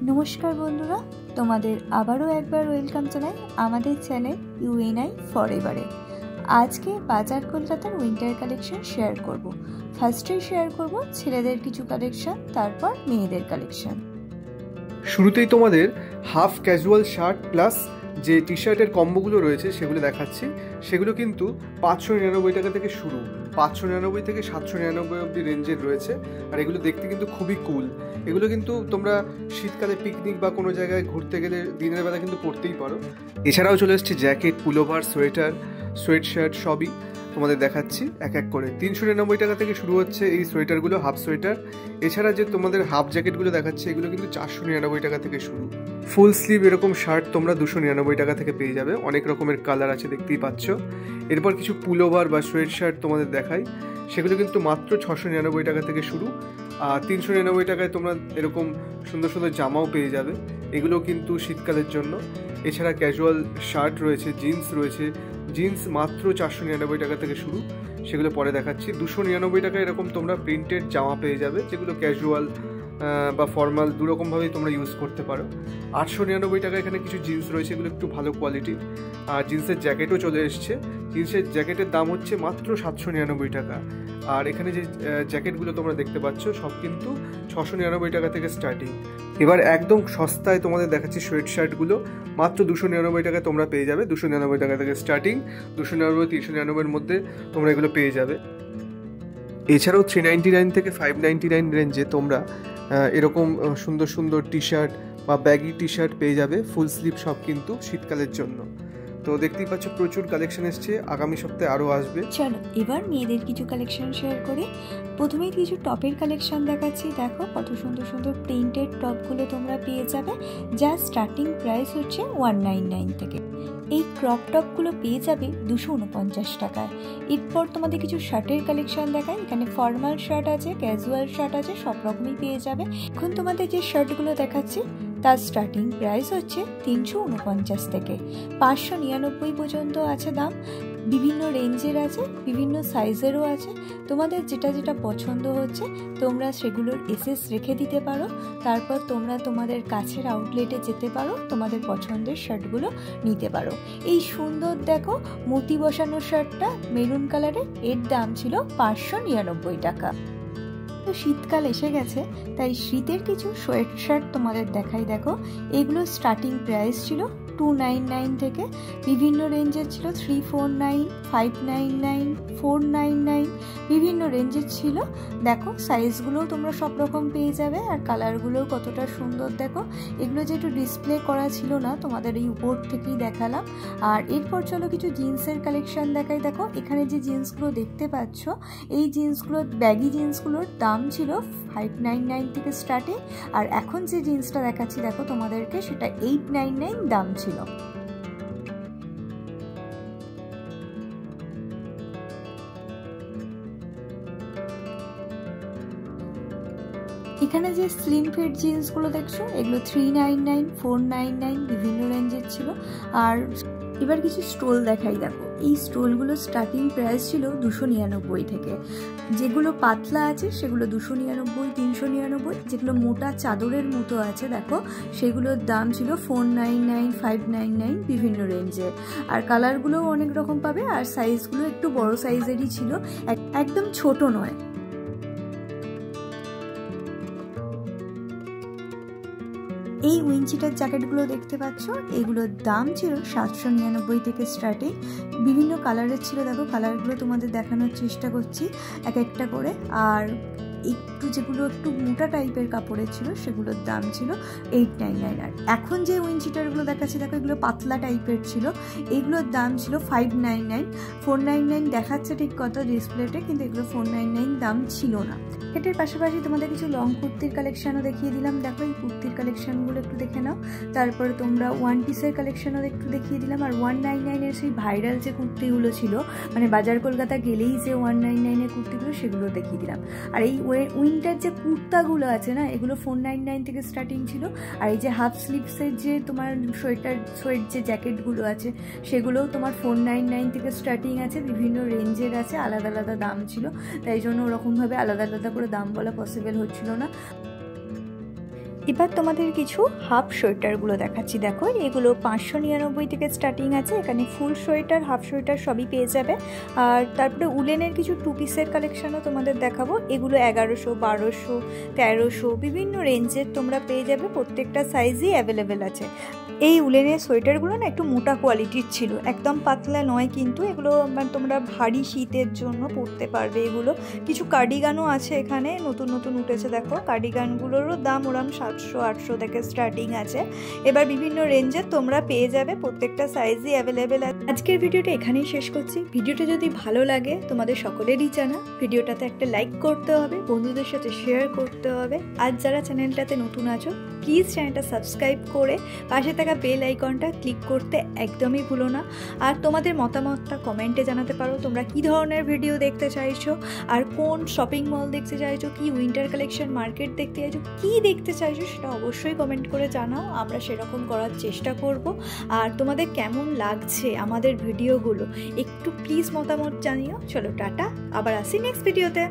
নমস্কার বন্ধুরা, তোমাদের আবারও একবার ওয়েলকাম জানাই আমাদের চ্যানেল ইউএনআই ফরএভারে। আজকে বাজার কলকাতার উইন্টার কালেকশন শেয়ার করব। ফার্স্টে শেয়ার করব ছেলেদের কিছু কালেকশন, তারপর মেয়েদের কালেকশন। শুরুতেই তোমাদের হাফ ক্যাজুয়াল শার্ট প্লাস যে টি শার্টের কম্বোগুলো রয়েছে সেগুলো দেখাচ্ছি। সেগুলো কিন্তু 599 টাকা থেকে শুরু, 599 থেকে 799 অবধি রেঞ্জের রয়েছে। আর এগুলো দেখতে কিন্তু খুবই কুল। এগুলো কিন্তু তোমরা শীতকালে পিকনিক বা কোনো জায়গায় ঘুরতে গেলে দিনের বেলা কিন্তু পরতেই পারো। এছাড়াও চলে এসছে jacket, pullover, sweater, sweat shirt, সবই তোমাদের দেখাচ্ছি এক এক করে। 399 টাকা থেকে শুরু হচ্ছে এই সোয়েটারগুলো, হাফ সোয়েটার। এছাড়া যে তোমাদের হাফ জ্যাকেটগুলো দেখাচ্ছে এগুলো কিন্তু 499 টাকা থেকে শুরু। ফুল স্লিভ এরকম শার্ট তোমরা 299 টাকা থেকে পেয়ে যাবে। অনেক রকমের কালার আছে, দেখতেই পাচ্ছ। এরপর কিছু পুলোভার বা সোয়েট শার্ট তোমাদের দেখাই, সেগুলো কিন্তু মাত্র 699 টাকা থেকে শুরু। আর 399 টাকায় তোমরা এরকম সুন্দর সুন্দর জামাও পেয়ে যাবে। এগুলো কিন্তু শীতকালের জন্য। এছাড়া ক্যাজুয়াল শার্ট রয়েছে, জিন্স রয়েছে। জিন্স মাত্র 499 টাকা থেকে শুরু, সেগুলো পরে দেখাচ্ছি। 299 টাকা এরকম তোমরা প্রিন্টেড জামা পেয়ে যাবে, যেগুলো ক্যাজুয়াল বা ফর্মাল দুরকমভাবেই তোমরা ইউজ করতে পারো। 899 টাকা এখানে কিছু জিন্স রয়েছে, এগুলো একটু ভালো কোয়ালিটির। আর জিন্সের জ্যাকেটও চলে এসছে। জিন্সের জ্যাকেটের দাম হচ্ছে মাত্র 799 টাকা। আর এখানে যে জ্যাকেটগুলো তোমরা দেখতে পাচ্ছ সব কিন্তু 699 টাকা থেকে স্টার্টিং। এবার একদম সস্তায় তোমাদের দেখাচ্ছি সোয়েট শার্টগুলো, মাত্র 299 টাকায় তোমরা পেয়ে যাবে। 299 টাকা থেকে স্টার্টিং, 299 399 মধ্যে তোমরা এগুলো পেয়ে যাবে। এছাড়াও 399 থেকে 599 রেঞ্জে তোমরা এরকম সুন্দর সুন্দর টি শার্ট বা ব্যাগি টি শার্ট পেয়ে যাবে, ফুল স্লিভ, সব কিন্তু শীতকালের জন্য। তো দেখতেই পাচ্ছ প্রচুর কালেকশন এসছে, আগামী সপ্তাহে আরও আসবে। চলো এবার মেয়েদের কিছু কালেকশন শেয়ার করি। প্রথমেই কিছু টপের কালেকশন দেখাচ্ছি। দেখো কত সুন্দর সুন্দর প্রিন্টেড টপগুলো তোমরা পেয়ে যাবে, যার স্টার্টিং প্রাইস হচ্ছে 199 থেকে। এই ক্রপ টপগুলো পেয়ে যাবে 249 টাকায়। এরপর তোমাদের কিছু শার্টের কালেকশন দেখায়। এখানে ফর্মাল শার্ট আছে, ক্যাজুয়াল শার্ট আছে, সব রকমই পেয়ে যাবে। এখন তোমাদের যে শার্টগুলো দেখাচ্ছি তার স্টার্টিং প্রাইস হচ্ছে 349 থেকে 599 পর্যন্ত আছে দাম। বিভিন্ন রেঞ্জের আছে, বিভিন্ন সাইজেরও আছে। তোমাদের যেটা যেটা পছন্দ হচ্ছে তোমরা সেগুলোর এসএস রেখে দিতে পারো। তারপর তোমরা তোমাদের কাছের আউটলেটে যেতে পারো, তোমাদের পছন্দের শার্টগুলো নিতে পারো। এই সুন্দর দেখো মতি বসানো শার্টটা মেরুন কালারের, এর দাম ছিল 599 টাকা। তো শীতকাল এসে গেছে, তাই শীতের কিছু সোয়েট শার্ট তোমাদের দেখাই। দেখো এগুলো স্টার্টিং প্রাইস ছিল 299 থেকে, বিভিন্ন রেঞ্জের ছিল। 349, 599, 499, বিভিন্ন রেঞ্জের ছিল। দেখো সাইজগুলোও তোমরা সব রকম পেয়ে যাবে, আর কালারগুলোও কতটা সুন্দর দেখো। এগুলো যে একটু ডিসপ্লে করা ছিল না, তোমাদের এই উপর থেকেই দেখালাম। আর এরপর চলো কিছু জিন্সের কালেকশন দেখাই। দেখো এখানে যে জিন্সগুলো দেখতে পাচ্ছ, এই জিন্সগুলো ব্যাগি জিন্সগুলোর দাম ছিল 599 থেকে স্টার্টিং। আর এখন যে জিন্সটা দেখাচ্ছি দেখো তোমাদেরকে, সেটা 899 দাম ছিল। এখানে যে স্লিম ফিট জিন্সগুলো দেখছো, এগুলো 399, 499 বিভিন্ন রেঞ্জের ছিল। আর এবার কিছু স্টোল দেখাই। দেখো এই স্টোলগুলো স্টার্টিং প্রাইস ছিল 299 থেকে। যেগুলো পাতলা আছে সেগুলো 299, 399। যেগুলো মোটা চাদরের মতো আছে দেখো, সেগুলোর দাম ছিল 499, 599 বিভিন্ন রেঞ্জের। আর কালারগুলোও অনেক রকম পাবে, আর সাইজগুলো একটু বড় সাইজেরই ছিল, একদম ছোট নয়। এই উইনচিটার জ্যাকেটগুলো দেখতে পাচ্ছ, এগুলোর দাম ছিল 799 থেকে স্টার্টিং। বিভিন্ন কালারের ছিল। দেখো কালারগুলো তোমাদের দেখানোর চেষ্টা করছি এক একটা করে। আর একটু যেগুলো একটু মোটা টাইপের কাপড়ের ছিল সেগুলোর দাম ছিল 899। আর এখন যে উইনচিটারগুলো দেখাচ্ছি দেখো, এগুলো পাতলা টাইপের ছিল, এগুলোর দাম ছিল 599। 499 দেখাচ্ছে ঠিক কত ডিসপ্লেতে, কিন্তু এগুলো 499 দাম ছিল না। এটার পাশাপাশি তোমাদের কিছু লং কুর্তির কালেকশনও দেখিয়ে দিলাম। দেখো এই কুর্তির কালেকশনগুলো একটু দেখে নাও। তারপরে তোমরা ওয়ান পিসের কালেকশনও একটু দেখিয়ে দিলাম। আর 199 সেই ভাইরাল যে কুর্তিগুলো ছিল, মানে বাজার কলকাতা গেলেই যে 199 কুর্তিগুলো, সেগুলো দেখিয়ে দিলাম। আর এই উইন্টার যে কুর্তাগুলো আছে না, এগুলো 499 থেকে স্টার্টিং ছিল। আর এই যে হাফ স্লিভসের যে তোমার সোয়েট যে জ্যাকেটগুলো আছে, সেগুলোও তোমার 499 থেকে স্টার্টিং আছে। বিভিন্ন রেঞ্জের আছে, আলাদা আলাদা দাম ছিল, তাই জন্য ওরকমভাবে আলাদা আলাদা করে দাম বলা পসিবল হচ্ছিল না। এবার তোমাদের কিছু হাফ সোয়েটারগুলো দেখাচ্ছি। দেখো এগুলো 599 থেকে স্টার্টিং আছে। এখানে ফুল সোয়েটার, হাফ সোয়েটার সবই পেয়ে যাবে। আর তারপরে উলেনের কিছু 2 পিসের কালেকশানও তোমাদের দেখাবো। এগুলো 1100, 1200, 1300 বিভিন্ন রেঞ্জের তোমরা পেয়ে যাবে। প্রত্যেকটা সাইজই অ্যাভেলেবেল আছে। এই উলেনের সোয়েটারগুলো না একটু মোটা কোয়ালিটির ছিল, একদম পাতলা নয় কিন্তু। এগুলো তোমরা ভারী শীতের জন্য পরতে পারবে। এগুলো কিছু কার্ডিগানও আছে এখানে, নতুন নতুন উঠেছে। দেখো কার্ডিগানগুলোরও দাম ওরম 700-800 থেকে স্টার্টিং আছে। এবার বিভিন্ন রেঞ্জের তোমরা পেয়ে যাবে, প্রত্যেকটা সাইজই অ্যাভেলেবেল আছে। আজকের ভিডিওটা এখানেই শেষ করছি। ভিডিওটা যদি ভালো লাগে, তোমাদের সকলেরই জানা, ভিডিওটাতে একটা লাইক করতে হবে, বন্ধুদের সাথে শেয়ার করতে হবে। আর যারা চ্যানেলটাতে নতুন আছো প্লিজ চ্যানেলটা সাবস্ক্রাইব করে পাশে থাকা বেল আইকনটা ক্লিক করতে একদমই ভুলো না। আর তোমাদের মতামতটা কমেন্টে জানাতে পারো, তোমরা কী ধরনের ভিডিও দেখতে চাইছো, আর কোন শপিং মল দেখতে চাইছো, কি উইন্টার কালেকশন মার্কেট দেখতে চাইছো, কী দেখতে চাইছো সেটা অবশ্যই কমেন্ট করে জানাও। আমরা সেরকম করার চেষ্টা করব। আর তোমাদের কেমন লাগছে আমাদের ভিডিওগুলো একটু প্লিজ মতামত জানিও। চলো টাটা, আবার আসি নেক্সট ভিডিওতে।